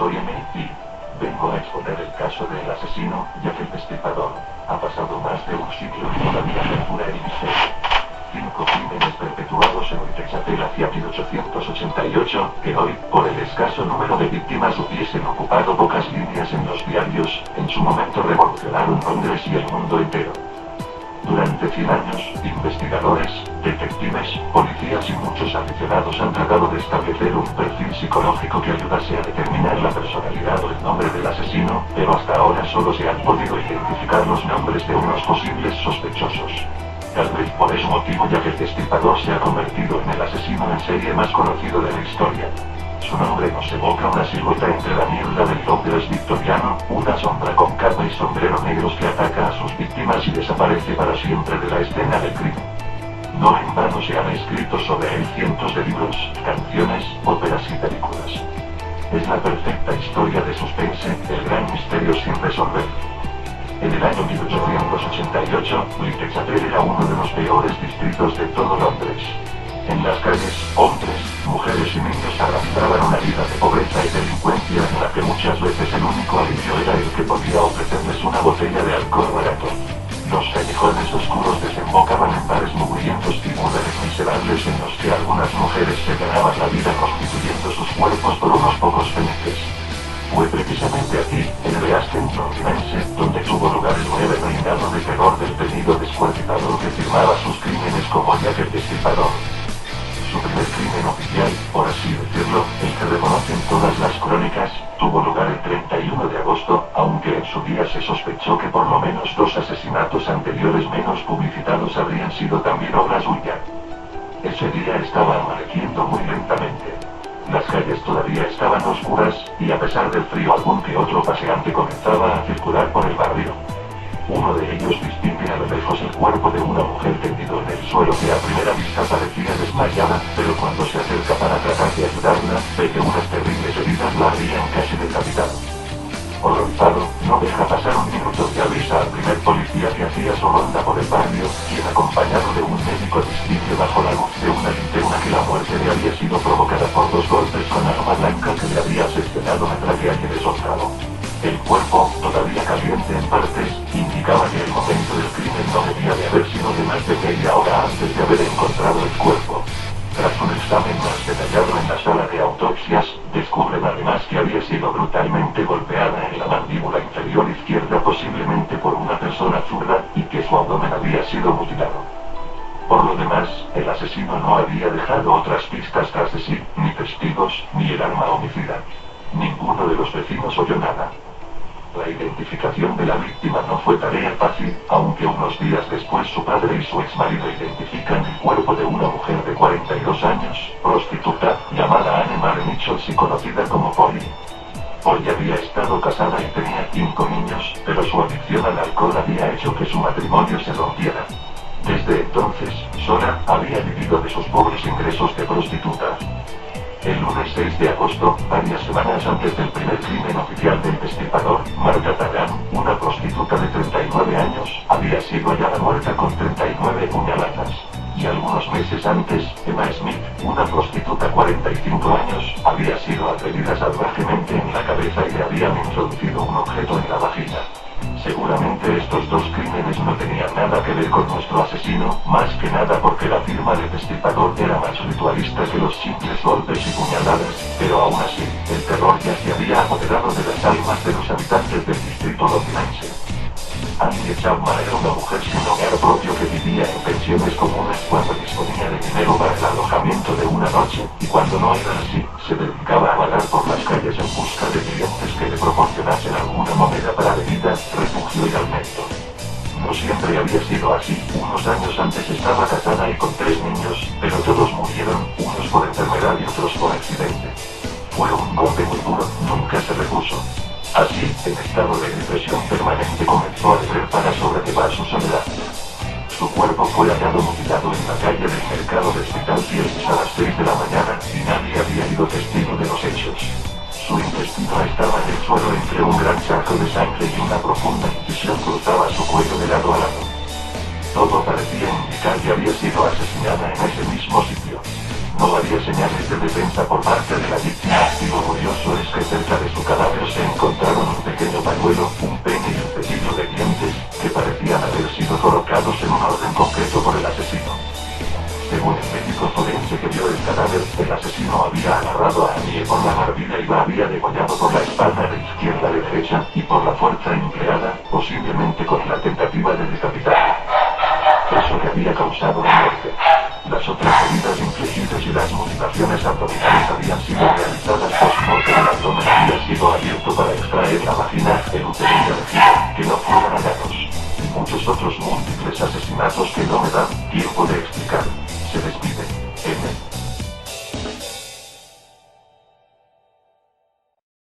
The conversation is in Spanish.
Soy M y vengo a exponer el caso del asesino, Jack el Destripador. Ha pasado más de un siglo y todavía perdura el misterio. 5 crímenes perpetuados en Whitechapel hacia 1888, que hoy, por el escaso número de víctimas, hubiesen ocupado pocas líneas en los diarios, en su momento revolucionaron Londres y el mundo entero. Durante 100 años, investigadores, detectives, policías y muchos aficionados han tratado de establecer un perfil psicológico que ayudase a determinar la personalidad o el nombre del asesino, pero hasta ahora solo se han podido identificar los nombres de unos posibles sospechosos. Tal vez por ese motivo Jack el Destripador se ha convertido en el asesino en serie más conocido de la historia. Su nombre nos evoca una silueta entre la niebla del Londres victoriano, una sombra con capa y sombrero negros que ataca a sus víctimas y desaparece para siempre de la escena del crimen. No en vano se han escrito sobre él cientos de libros, canciones, óperas y películas. Es la perfecta historia de suspense, el gran misterio sin resolver. En el año 1888, Whitechapel era uno de los peores distritos de todo Londres. En las calles, hombres, mujeres y niños arrastraban una vida de pobreza y delincuencia en la que muchas veces el único alivio era el que podía ofrecerles una botella de alcohol barato. Los callejones oscuros desembocaban en bares mugrientos y burdeles miserables en los que algunas mujeres se ganaban la vida prostituyendo sus cuerpos por unos pocos peniques. Fue precisamente aquí, en el East End londinense, donde tuvo lugar el breve reinado de terror del temido descuartizador que firmaba sus crímenes como Jack el Destripador. Su primer crimen oficial, por así decirlo, el que reconocen todas las crónicas, tuvo lugar el 31 de agosto, aunque en su día se sospechó que por lo menos 2 asesinatos anteriores menos publicitados habrían sido también obra suya. Ese día estaba amaneciendo muy lentamente. Las calles todavía estaban oscuras, y a pesar del frío algún que otro paseante comenzaba a circular por el barrio. Uno de ellos distingue a lo lejos el cuerpo de una mujer tendido en el suelo que a primera vista parecía desmayada, pero cuando se acerca para tratar de ayudarla, ve que unas terribles heridas la habían casi decapitado. Horrorizado, no deja pasar un minuto y avisa al primer policía que hacía su ronda por el barrio, quien acompañado de un médico distingue bajo la luz de una linterna que la muerte le había sido provocada por 2 golpes con arma blanca que le había seccionado la tráquea y el esófago. El cuerpo, todavía caliente en partes, indicaba que el momento del crimen no debía de haber sido de más de media hora antes de haber encontrado el cuerpo. Tras un examen más detallado en la sala de autopsias, descubren además que había sido brutalmente golpeada en la mandíbula inferior izquierda, posiblemente por una persona zurda, y que su abdomen había sido mutilado. Por lo demás, el asesino no había dejado otras pistas tras de sí, ni testigos, ni el arma homicida. Ninguno de los vecinos oyó nada. La identificación de la víctima no fue tarea fácil, aunque unos días después su padre y su exmarido identifican el cuerpo de una mujer de 42 años, prostituta, llamada Anne Marie Michaels y conocida como Polly. Polly había estado casada y tenía 5 niños, pero su adicción al alcohol había hecho que su matrimonio se rompiera. Desde entonces, sola, había vivido de sus pobres ingresos de prostituta. El lunes 6 de agosto, varias semanas antes del primer crimen oficial del Destripador, Martha Taran, una prostituta de 39 años, había sido hallada muerta con 39 puñaladas. Y algunos meses antes, Emma Smith, una prostituta de 45 años, había sido agredida salvajemente en la cabeza y le habían introducido un objeto en la vagina. Seguramente estos 2 crímenes no tenían nada que ver con nuestro asesino, más que nada porque la firma del Destripador era más ritualista que los simples golpes y puñaladas, pero aún así, el terror ya se había apoderado de las almas de los habitantes del distrito londinense. Annie Chapman era una mujer sin hogar propio que vivía en pensiones comunes cuando disponía de dinero para el alojamiento de una noche, y cuando no era así, se dedicaba a vagar por las calles en busca de clientes que le proporcionasen alguna moneda para bebida, refugio y alimento. No siempre había sido así. Unos años antes estaba casada y con 3 niños, pero todos murieron, unos por enfermedad y otros por accidente. Fue un golpe muy duro, nunca se repuso. Así, en estado de depresión permanente, comenzó a beber para sobrellevar su soledad. Su cuerpo fue hallado mutilado en la calle del mercado de Spitalfields a las 6 de la mañana, y nadie había sido testigo de los hechos. Su intestino estaba en el suelo entre un gran charco de sangre y una profunda incisión cruzaba su cuello de lado a lado. Todo parecía indicar que había sido asesinada en ese mismo sitio. No había señales de defensa por parte de la víctima, y lo curioso es que cerca de su cabeza Según el médico forense que vio el cadáver, el asesino había agarrado a Annie por la barbilla y la había degollado por la espalda de izquierda a derecha y por la fuerza empleada, posiblemente con la tentativa de decapitar. Eso le había causado la muerte. Las otras heridas infligidas y las mutilaciones abdominales habían sido realizadas post-mortem. El abdomen había sido abierto para extraer la vagina, el útero y la vejiga, que no fueron hallados. Muchos otros múltiples asesinatos que no me dan